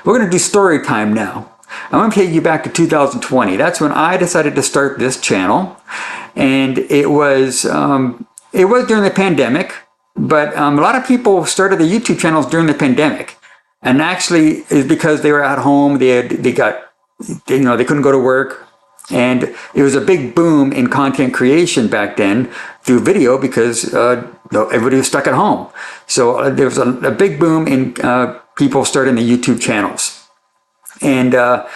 we're going to do story time now. I'm going to take you back to 2020. That's when I decided to start this channel. And it was during the pandemic, but a lot of people started the YouTube channels during the pandemic. And actually, it's because they were at home, they couldn't go to work. And it was a big boom in content creation back then through video because everybody was stuck at home. So there was a big boom in people starting the YouTube channels. And but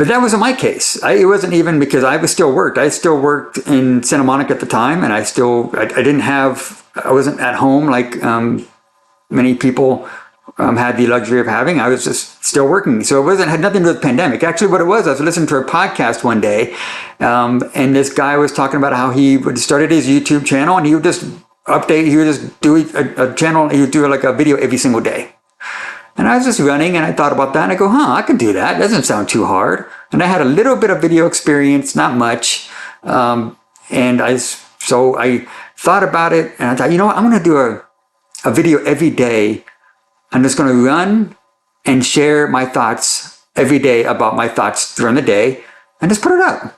that wasn't my case. It wasn't even because I still worked. I still worked in Santa Monica at the time, and I wasn't at home like many people had the luxury of having. I was just still working. So it had nothing to do with the pandemic. Actually, what it was, I was listening to a podcast one day, and this guy was talking about how he started his YouTube channel, and he would just do a channel, he would do like a video every single day. And I was just running, and I thought about that, and I go, I can do that. It doesn't sound too hard. And I had a little bit of video experience, not much. So I thought about it, and I thought, I'm going to do a video every day. I'm just going to run and share my thoughts every day about my thoughts during the day and just put it up.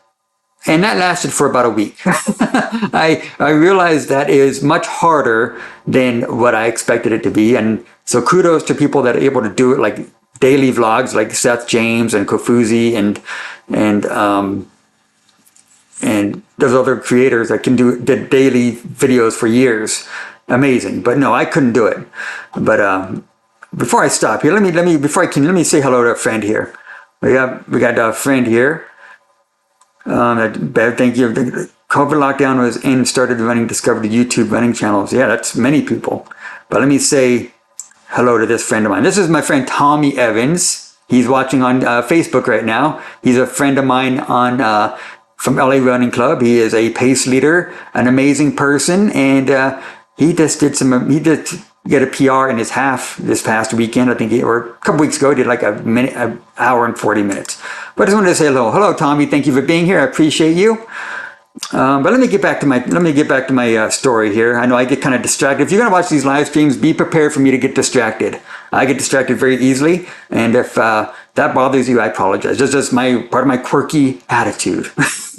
And that lasted for about a week. I realized that is much harder than what I expected it to be. And so kudos to people that are able to do it, like daily vlogs like Seth James and Kofuzi and those other creators that did daily videos for years. Amazing. But no, I couldn't do it. But before I stop here, let me say hello to a friend here. We got a friend here. Thank you. The COVID lockdown was in, started running, discovered the YouTube running channels. Yeah, that's many people. But let me say hello to this friend of mine. This is my friend Tommy Evans. He's watching on Facebook right now. He's a friend of mine from LA Running Club. He is a pace leader, an amazing person, and he did get a PR in his half this past weekend. I think or a couple weeks ago, he did like an hour and 40 minutes. But I just wanted to say hello. Hello, Tommy. Thank you for being here. I appreciate you. But let me get back to my story here. I know I get kind of distracted. If you're going to watch these live streams, be prepared for me to get distracted. I get distracted very easily, and if that bothers you, I apologize. It's just part of my quirky attitude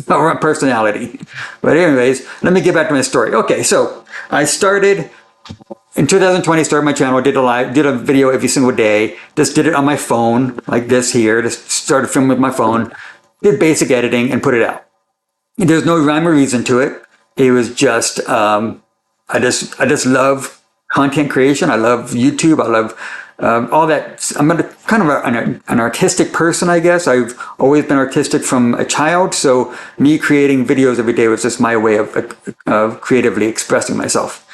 or personality. But anyways, let me get back to my story. Okay, so I started in 2020. Started my channel. Did a video every single day. Just did it on my phone like this here. Just started filming with my phone. Did basic editing and put it out. There's no rhyme or reason to it. It was just I just love content creation. I love YouTube. I love all that. I'm kind of an artistic person, I guess. I've always been artistic from a child. So me creating videos every day was just my way of creatively expressing myself.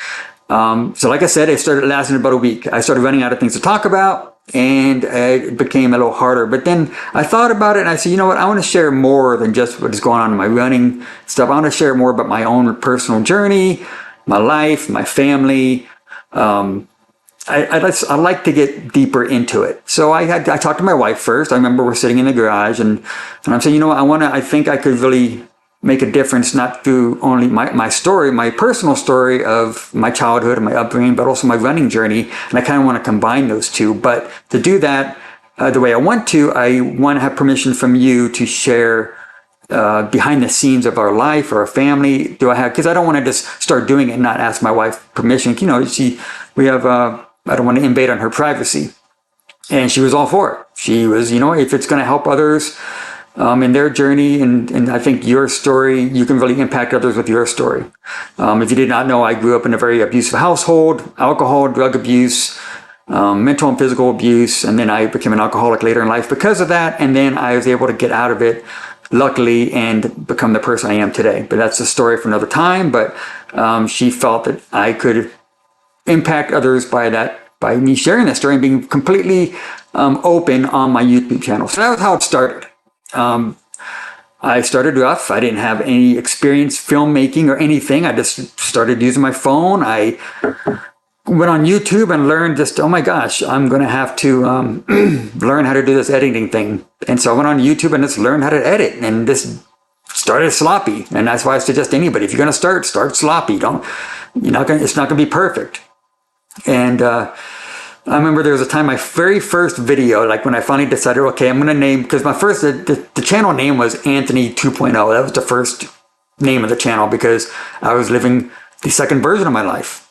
So like I said, it started lasting about a week. I started running out of things to talk about, and it became a little harder. But then I thought about it, and I said, you know what? I want to share more than just what is going on in my running stuff. I want to share more about my own personal journey, my life, my family. I like to get deeper into it. So I talked to my wife first. I remember we're sitting in the garage, and I'm saying, you know what? I think I could really make a difference, not through only my story, my personal story of my childhood and my upbringing, but also my running journey. And I kind of want to combine those two. But to do that the way I want to have permission from you to share behind the scenes of our life or our family. Because I don't want to just start doing it and not ask my wife permission. You know, I don't want to invade on her privacy. And she was all for it. She was, if it's going to help others in their journey, and I think your story, you can really impact others with your story. If you did not know, I grew up in a very abusive household, alcohol, drug abuse, mental and physical abuse, and then I became an alcoholic later in life because of that, and then I was able to get out of it, luckily, and become the person I am today. But that's a story for another time, but she felt that I could impact others by me sharing that story and being completely open on my YouTube channel. So that was how it started. I started rough. I didn't have any experience filmmaking or anything. I just started using my phone. I went on YouTube and learned oh my gosh, I'm going to have to learn how to do this editing thing. And so I went on YouTube and just learned how to edit, and just started sloppy. And that's why I suggest anybody, if you're going to start sloppy. It's not going to be perfect. And I remember there was a time, my very first video, like when I finally decided, okay, I'm going to name, because my first, the channel name was Anthony 2.0. That was the first name of the channel because I was living the second version of my life.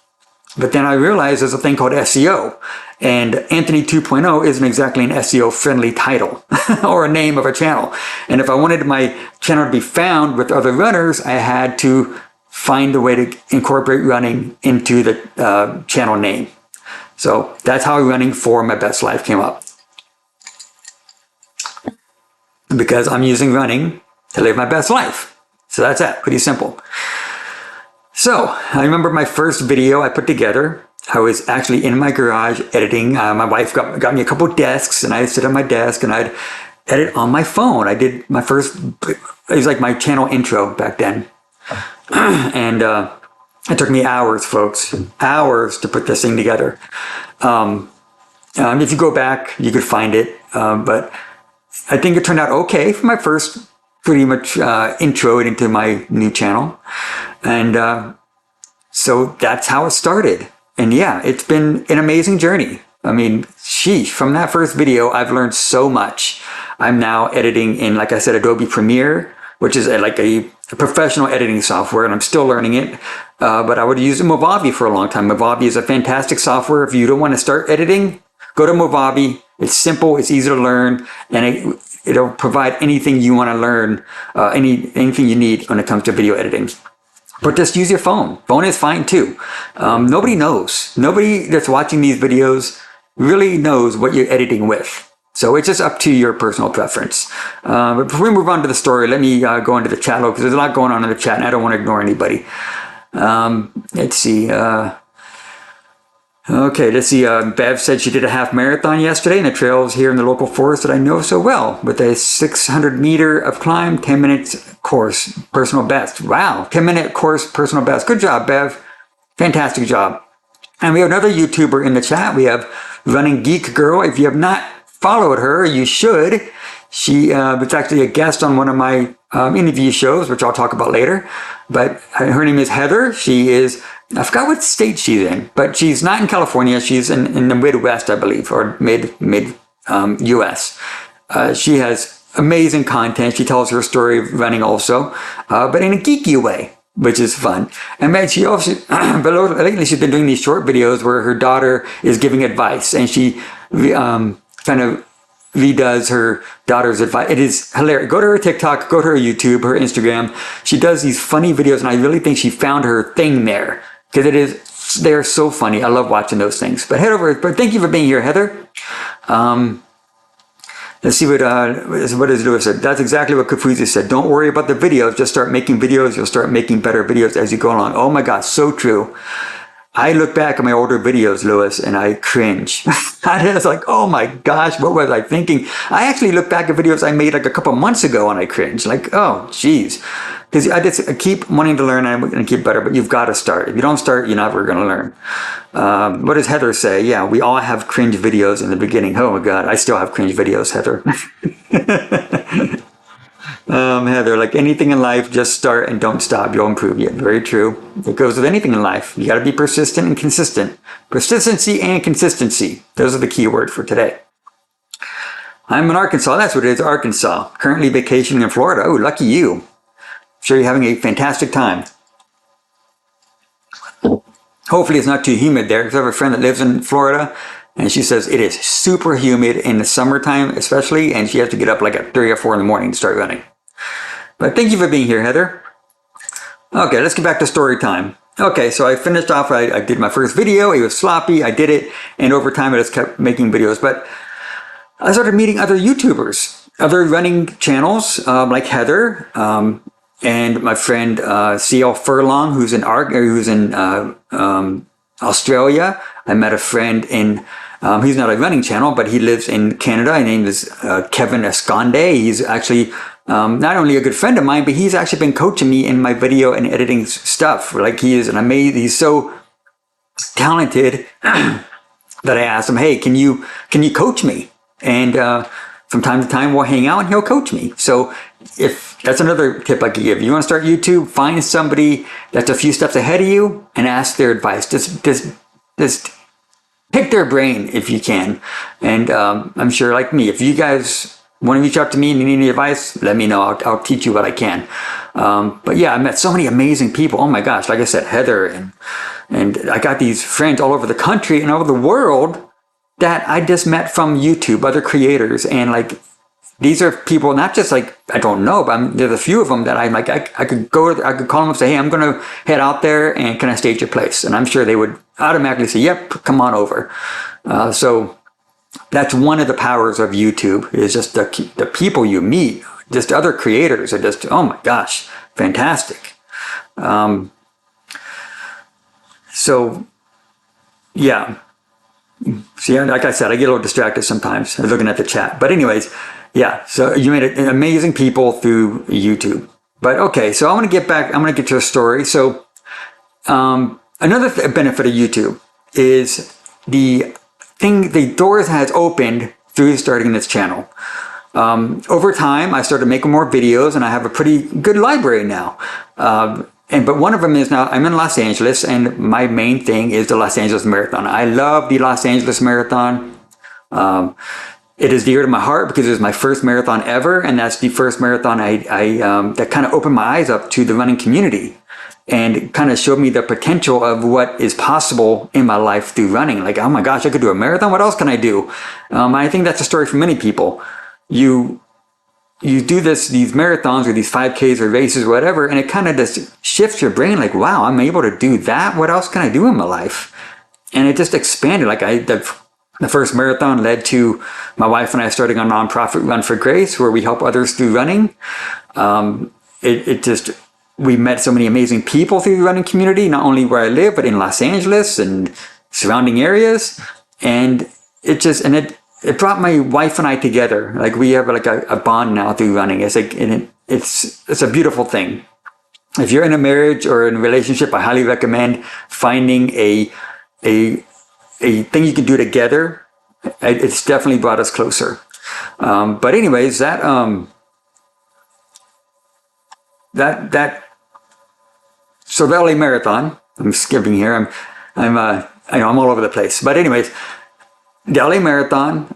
But then I realized there's a thing called SEO, and Anthony 2.0 isn't exactly an SEO friendly title or a name of a channel. And if I wanted my channel to be found with other runners, I had to find a way to incorporate running into the channel name. So that's how Running for My Best Life came up. Because I'm using running to live my best life. So that's it, pretty simple. So I remember my first video I put together. I was actually in my garage editing. My wife got me a couple desks, and I'd sit on my desk and I'd edit on my phone. I did my first, it was like my channel intro back then. And it took me hours, folks, hours to put this thing together. If you go back, you could find it. But I think it turned out okay for my first pretty much intro into my new channel. And so that's how it started. And yeah, it's been an amazing journey. I mean, sheesh, from that first video, I've learned so much. I'm now editing in, like I said, Adobe Premiere, which is like a professional editing software, and I'm still learning it. But I would use Movavi for a long time. Movavi is a fantastic software. If you don't want to start editing, go to Movavi. It's simple, it's easy to learn, and it'll provide anything you want to learn, anything you need when it comes to video editing. But just use your phone. Phone is fine too. Nobody knows. Nobody that's watching these videos really knows what you're editing with. So it's just up to your personal preference. But before we move on to the story, let me go into the chat because there's a lot going on in the chat and I don't want to ignore anybody. Let's see. Okay, let's see. Bev said she did a half marathon yesterday in the trails here in the local forest that I know so well with a 600 meter of climb, 10 minutes course, personal best. Wow, 10-minute course, personal best. Good job, Bev. Fantastic job. And we have another YouTuber in the chat. We have Running Geek Girl. If you have not followed her, you should. She was actually a guest on one of my interview shows, which I'll talk about later. But her name is Heather. She is, I forgot what state she's in, but she's not in California. She's in the Midwest, I believe, or mid US. She has amazing content. She tells her story of running also, but in a geeky way, which is fun. And man, she also, lately she's been doing these short videos where her daughter is giving advice, and she kind of redoes her daughter's advice. It is hilarious. Go to her TikTok, go to her YouTube, her Instagram. She does these funny videos, and I really think she found her thing there because they're so funny. I love watching those things. But head over. But thank you for being here, Heather. Let's see what does Lewis said. That's exactly what Kafuzi said. Don't worry about the videos. Just start making videos. You'll start making better videos as you go along. Oh my God, so true. I look back at my older videos, Lewis, and I cringe. I was like, oh my gosh, what was I thinking? I actually look back at videos I made like a couple months ago and I cringe. Like, oh, geez. Because I keep wanting to learn and keep better, but you've got to start. If you don't start, you're never going to learn. What does Heather say? Yeah, we all have cringe videos in the beginning. Oh my God, I still have cringe videos, Heather. Heather, like anything in life, just start and don't stop. You'll improve. Yeah, very true. It goes with anything in life. You got to be persistent and consistent. Persistency and consistency. Those are the key words for today. I'm in Arkansas. That's what it is, Arkansas. Currently vacationing in Florida. Oh, lucky you. I'm sure you're having a fantastic time. Hopefully it's not too humid there. Because I have a friend that lives in Florida, and she says it is super humid in the summertime especially, and she has to get up like at 3 or 4 in the morning to start running. But thank you for being here, Heather. Okay, let's get back to story time. Okay, so I finished off, I did my first video, it was sloppy, I did it, and over time I just kept making videos. But I started meeting other YouTubers, other running channels like Heather, and my friend CL Furlong, who's in Australia. I met a friend in, he's not a running channel, but he lives in Canada. His name is Kevin Esconde. He's actually not only a good friend of mine, but he's actually been coaching me in my video and editing stuff. Like he is an amazing, he's so talented that I asked him, hey, can you coach me? And from time to time we'll hang out and he'll coach me. So if that's another tip I could give. You want to start YouTube, find somebody that's a few steps ahead of you and ask their advice. Just pick pick their brain if you can. And I'm sure, like me, if you guys want to reach out to me and need any advice, let me know. I'll teach you what I can. But yeah, I met so many amazing people. Oh my gosh, like I said, Heather, and I got these friends all over the country and all over the world that I just met from YouTube, other creators. And like, these are people, not just like, I don't know, but there's a few of them that I'm like, I could call them and say, hey, I'm going to head out there and can I stay at your place? And I'm sure they would automatically say, yep, come on over. So that's one of the powers of YouTube, is just the people you meet, just other creators are just, oh my gosh, fantastic. So yeah. See, like I said, I get a little distracted sometimes looking at the chat. But anyways, yeah, so you made amazing people through YouTube. But okay, so I'm going to get to a story. So another benefit of YouTube is the doors has opened through starting this channel. Over time, I started making more videos, and I have a pretty good library now. But one of them is, now I'm in Los Angeles, and my main thing is the Los Angeles Marathon. I love the Los Angeles Marathon. It is dear to my heart because it was my first marathon ever, and that's the first marathon that kind of opened my eyes up to the running community and kind of showed me the potential of what is possible in my life through running. Like, oh my gosh, I could do a marathon. What else can I do? I think that's a story for many people. You do these marathons or these 5Ks or races or whatever, and it kind of just shifts your brain like, wow, I'm able to do that. What else can I do in my life? And it just expanded. Like the first marathon led to my wife and I starting a nonprofit, Run for Grace, where we help others through running. We met so many amazing people through the running community, not only where I live, but in Los Angeles and surrounding areas. And it brought my wife and I together. Like, we have like a bond now through running. It's like, it's a beautiful thing. If you're in a marriage or in a relationship, I highly recommend finding a thing you can do together. It's definitely brought us closer. But anyways, so the LA Marathon, I'm skipping here. I know I'm all over the place. But anyways, the LA Marathon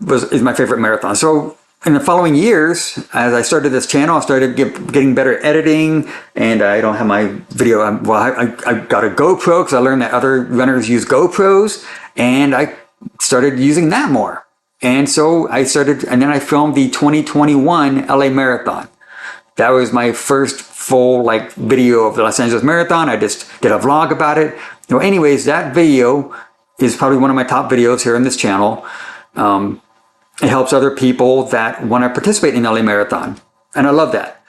is my favorite marathon. So in the following years, as I started this channel, I started getting better editing, and I don't have my video. I got a GoPro because I learned that other runners use GoPros, and I started using that more. And so and then I filmed the 2021 LA Marathon. That was my first full video of the Los Angeles Marathon. I just did a vlog about it. So anyways, that video is probably one of my top videos here on this channel. It helps other people that want to participate in the LA Marathon. And I love that.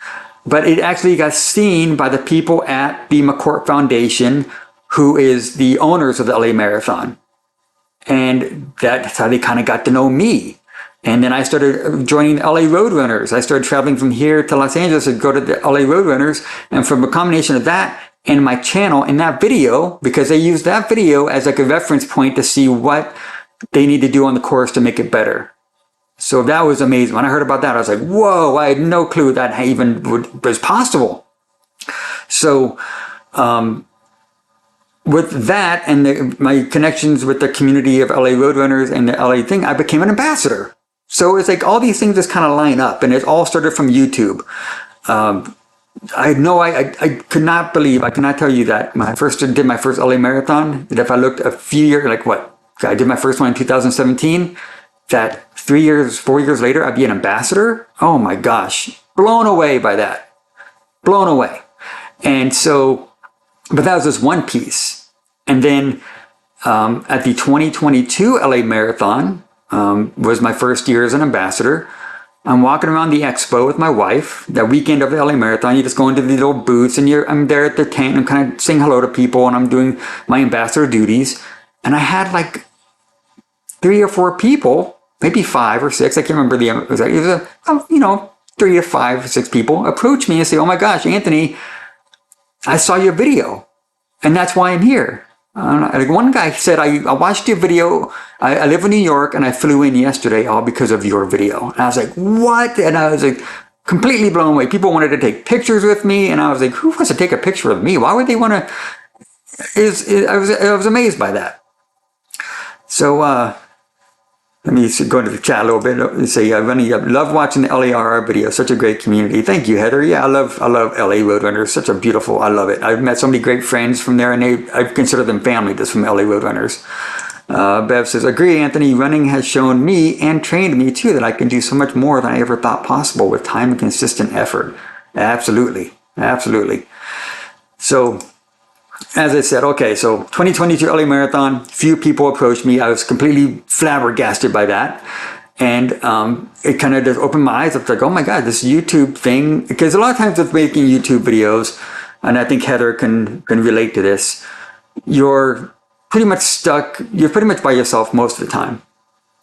But it actually got seen by the people at the McCourt Foundation, who is the owners of the LA Marathon. And that's how they kind of got to know me. And then I started joining the LA Roadrunners. I started traveling from here to Los Angeles to go to the LA Roadrunners. And from a combination of that and my channel and that video, because they used that video as like a reference point to see what they need to do on the course to make it better. So that was amazing. When I heard about that, I was like, whoa, I had no clue that even was possible. So with that and my connections with the community of LA Roadrunners and the LA thing, I became an ambassador. So it's like all these things just kind of line up, and it all started from YouTube. I could not believe, I cannot tell you that when I first did my first LA Marathon, that if I looked a few years, I did my first one in 2017, that 4 years later, I'd be an ambassador. Oh my gosh, blown away by that, blown away. And so, but that was just one piece. And then at the 2022 LA Marathon, was my first year as an ambassador. I'm walking around the expo with my wife. That weekend of the LA Marathon, you just go into the little booths, and I'm there at the tent, and I'm kind of saying hello to people, and I'm doing my ambassador duties. And I had like 3 or 4 people, maybe 5 or 6, I can't remember it was 3 to 5 or 6 people approach me and say, oh my gosh, Anthony, I saw your video, and that's why I'm here. Like one guy said, I watched your video. I live in New York, and I flew in yesterday all because of your video. And I was like, what? And I was like completely blown away. People wanted to take pictures with me, and I was like, who wants to take a picture of me? Why would they want to? I was amazed by that. So let me go into the chat a little bit and say, I love watching the LARR videos. Such a great community. Thank you, Heather. Yeah, I love LA Roadrunners. Such a beautiful, I love it. I've met so many great friends from there, and I consider them family just from LA Roadrunners. Bev says, agree, Anthony. Running has shown me and trained me too that I can do so much more than I ever thought possible with time and consistent effort. Absolutely. Absolutely. So, as I said, okay, so 2022 LA Marathon, few people approached me. I was completely flabbergasted by that. And it kind of just opened my eyes up, like, oh my God, this YouTube thing. Because a lot of times with making YouTube videos, and I think Heather can relate to this, you're pretty much stuck, you're pretty much by yourself most of the time.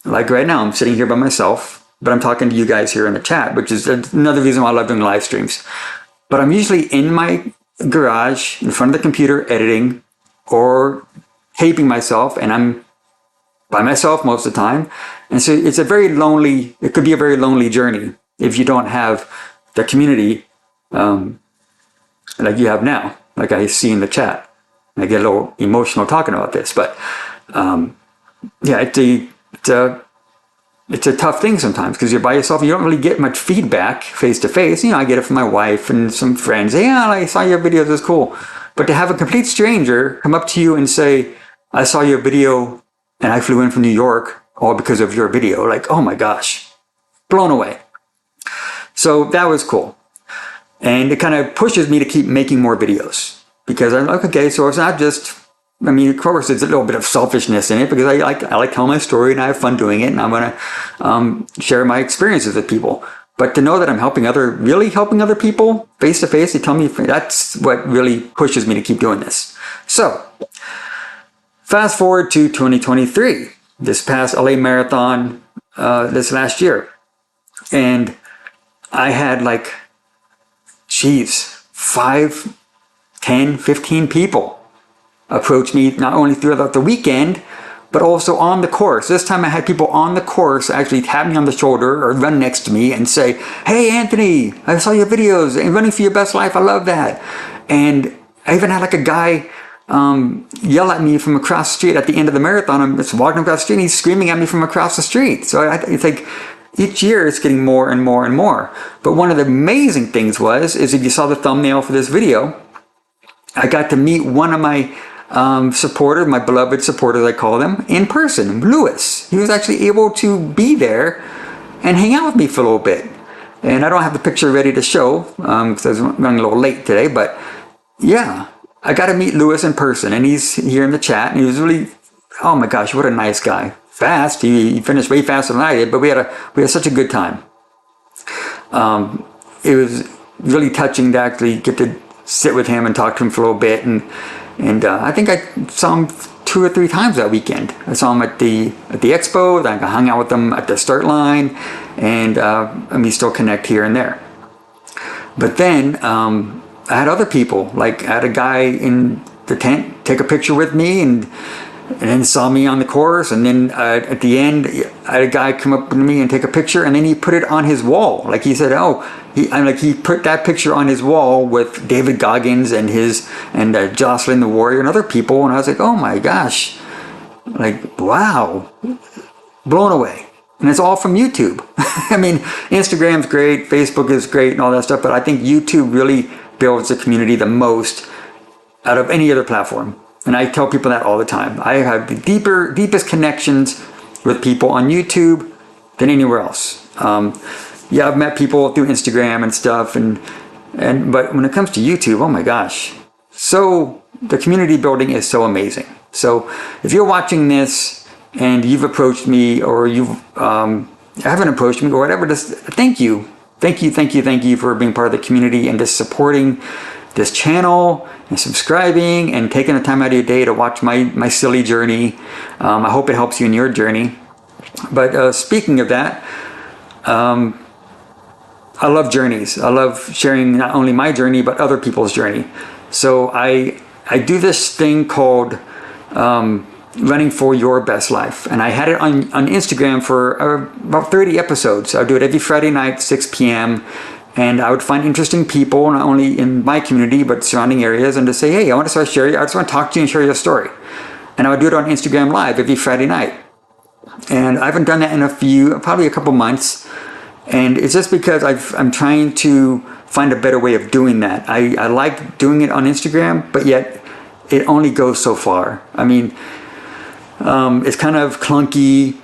Like right now, I'm sitting here by myself, but I'm talking to you guys here in the chat, which is another reason why I love doing live streams. But I'm usually in my garage in front of the computer editing or taping myself, and I'm by myself most of the time. And so it's a very lonely, it could be a very lonely journey if you don't have the community like you have now, like I see in the chat. I get a little emotional talking about this, but yeah, it's a tough thing sometimes because you're by yourself and you don't really get much feedback face to face. You know, I get it from my wife and some friends. Hey, yeah, I saw your videos, it's cool. But to have a complete stranger come up to you and say, I saw your video and I flew in from New York all because of your video. Like, oh my gosh, blown away. So that was cool. And it kind of pushes me to keep making more videos. Because I'm like, okay, so it's not just, I mean, of course, there's a little bit of selfishness in it because I like telling my story and I have fun doing it, and I want to share my experiences with people. But to know that I'm really helping other people face to face, they tell me that's what really pushes me to keep doing this. So, fast forward to 2023, this past LA Marathon, this last year, and I had like, 5, 10, 15 people approach me not only throughout the weekend, but also on the course. This time I had people on the course actually tap me on the shoulder or run next to me and say, hey, Anthony, I saw your videos and Running for Your Best Life. I love that. And I even had like a guy yell at me from across the street at the end of the marathon. I'm just walking across the street and he's screaming at me from across the street. So it's like, each year it's getting more and more and more. But one of the amazing things is if you saw the thumbnail for this video, I got to meet one of my supporters, my beloved supporters, I call them, in person, Lewis. He was actually able to be there and hang out with me for a little bit. And I don't have the picture ready to show because I was running a little late today, but yeah, I got to meet Lewis in person, and he's here in the chat, and he was really, oh my gosh, what a nice guy. Fast, he finished way faster than I did, but we had such a good time. It was really touching to actually get to sit with him and talk to him for a little bit, and I think I saw him 2 or 3 times that weekend. I saw him at the expo, then I hung out with him at the start line, and we still connect here and there. But then I had other people, like I had a guy in the tent take a picture with me, and then saw me on the course, and then at the end I had a guy come up to me and take a picture, and then he put it on his wall. Like he said, he put that picture on his wall with David Goggins and Jocelyn the Warrior and other people, and I was like, oh my gosh, like wow, blown away. And it's all from YouTube. I mean, Instagram's great, Facebook is great and all that stuff, but I think YouTube really builds the community the most out of any other platform. And I tell people that all the time. I have the deepest connections with people on YouTube than anywhere else. Yeah, I've met people through Instagram and stuff, but when it comes to YouTube, oh my gosh. So the community building is so amazing. So if you're watching this and you've approached me, or you haven't approached me or whatever, just thank you. Thank you for being part of the community and just supporting this channel and subscribing and taking the time out of your day to watch my silly journey. I hope it helps you in your journey. But speaking of that, I love journeys. I love sharing not only my journey, but other people's journey. So I do this thing called Running for Your Best Life. And I had it on Instagram for about 30 episodes. I do it every Friday night, 6 p.m. And I would find interesting people, not only in my community, but surrounding areas, and to say, hey, I want to start sharing. I just want to talk to you and share your story. and I would do it on Instagram Live every Friday night. And I haven't done that in probably a couple months. And it's just because I'm trying to find a better way of doing that. I like doing it on Instagram, but yet it only goes so far. I mean, it's kind of clunky.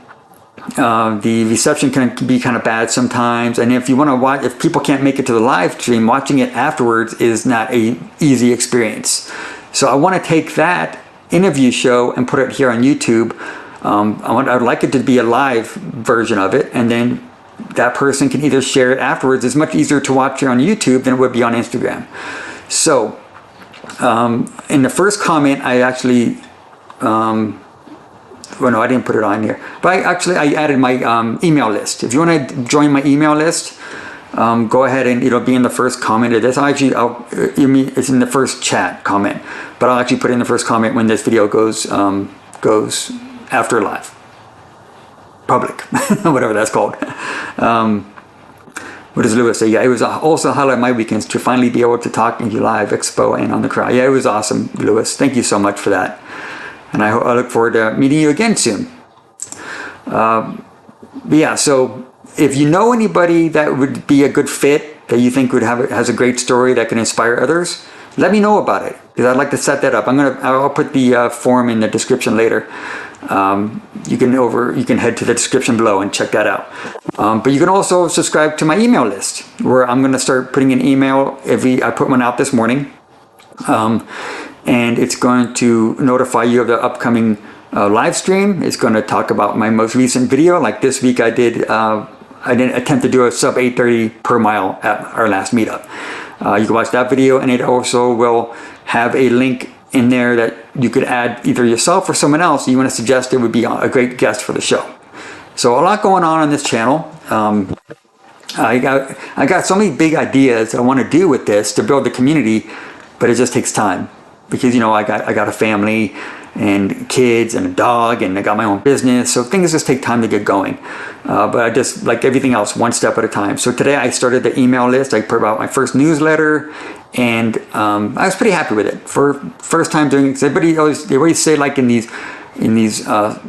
The reception can be kind of bad sometimes. And if you want to watch, if people can't make it to the live stream, watching it afterwards is not an easy experience. So I want to take that interview show and put it here on YouTube. I'd like it to be a live version of it, and then that person can either share it afterwards. It's much easier to watch it on YouTube than it would be on Instagram. So in the first comment, I actually, well, no, I didn't put it on here, but I added my email list. If you want to join my email list, go ahead and it'll be in the first comment of this. It's in the first chat comment, but I'll actually put it in the first comment when this video goes after live, public, whatever that's called. What does Lewis say? Yeah, it was also a highlight of my weekends to finally be able to talk to you live, Expo, and on the crowd. Yeah, it was awesome, Lewis. Thank you so much for that. And I look forward to meeting you again soon. But yeah, so if you know anybody that would be a good fit, that you think has a great story that can inspire others, let me know about it, because I'd like to set that up. I'll put the form in the description later. You can head to the description below and check that out. But you can also subscribe to my email list, where I'm going to start putting an email I put one out this morning, and it's going to notify you of the upcoming live stream. It's going to talk about my most recent video. Like this week, I didn't attempt to do a sub 8:30 per mile at our last meetup. You can watch that video, and it also will have a link in there that you could add either yourself or someone else you want to suggest it would be a great guest for the show. So a lot going on this channel. I got so many big ideas I want to do with this to build the community, but it just takes time, because I got a family and kids and a dog, and I got my own business, so things just take time to get going. But I just, like everything else, one step at a time. So today I started the email list. I put out my first newsletter, and I was pretty happy with it for first time doing it. Because they always say, like in these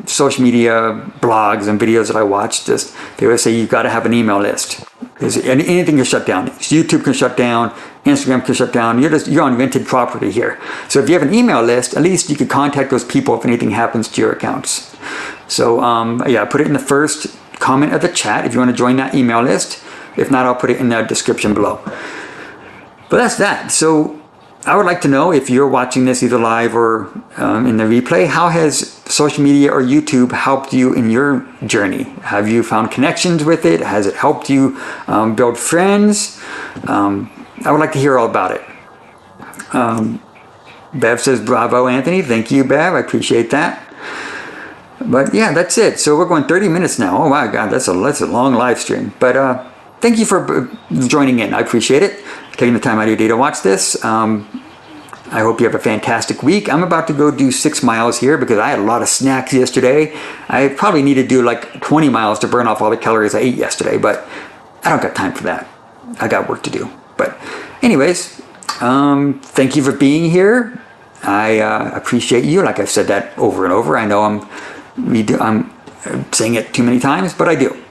social media blogs and videos that I watch, they always say you've got to have an email list, because anything can shut down. YouTube can shut down, Instagram can shut down. You're on rented property here. So if you have an email list, at least you can contact those people if anything happens to your accounts. So yeah, put it in the first comment of the chat if you want to join that email list. If not, I'll put it in the description below. But that's that. So I would like to know, if you're watching this either live or in the replay, how has social media or YouTube helped you in your journey? Have you found connections with it? Has it helped you build friends? I would like to hear all about it. Bev says, bravo, Anthony. Thank you, Bev. I appreciate that. But yeah, that's it. So we're going 30 minutes now. Oh my God, that's a long live stream. But thank you for joining in. I appreciate it. Taking the time out of your day to watch this. I hope you have a fantastic week. I'm about to go do 6 miles here because I had a lot of snacks yesterday. I probably need to do like 20 miles to burn off all the calories I ate yesterday, but I don't got time for that. I got work to do. But anyways, thank you for being here. I appreciate you. Like I've said that over and over. I know I'm saying it too many times, but I do.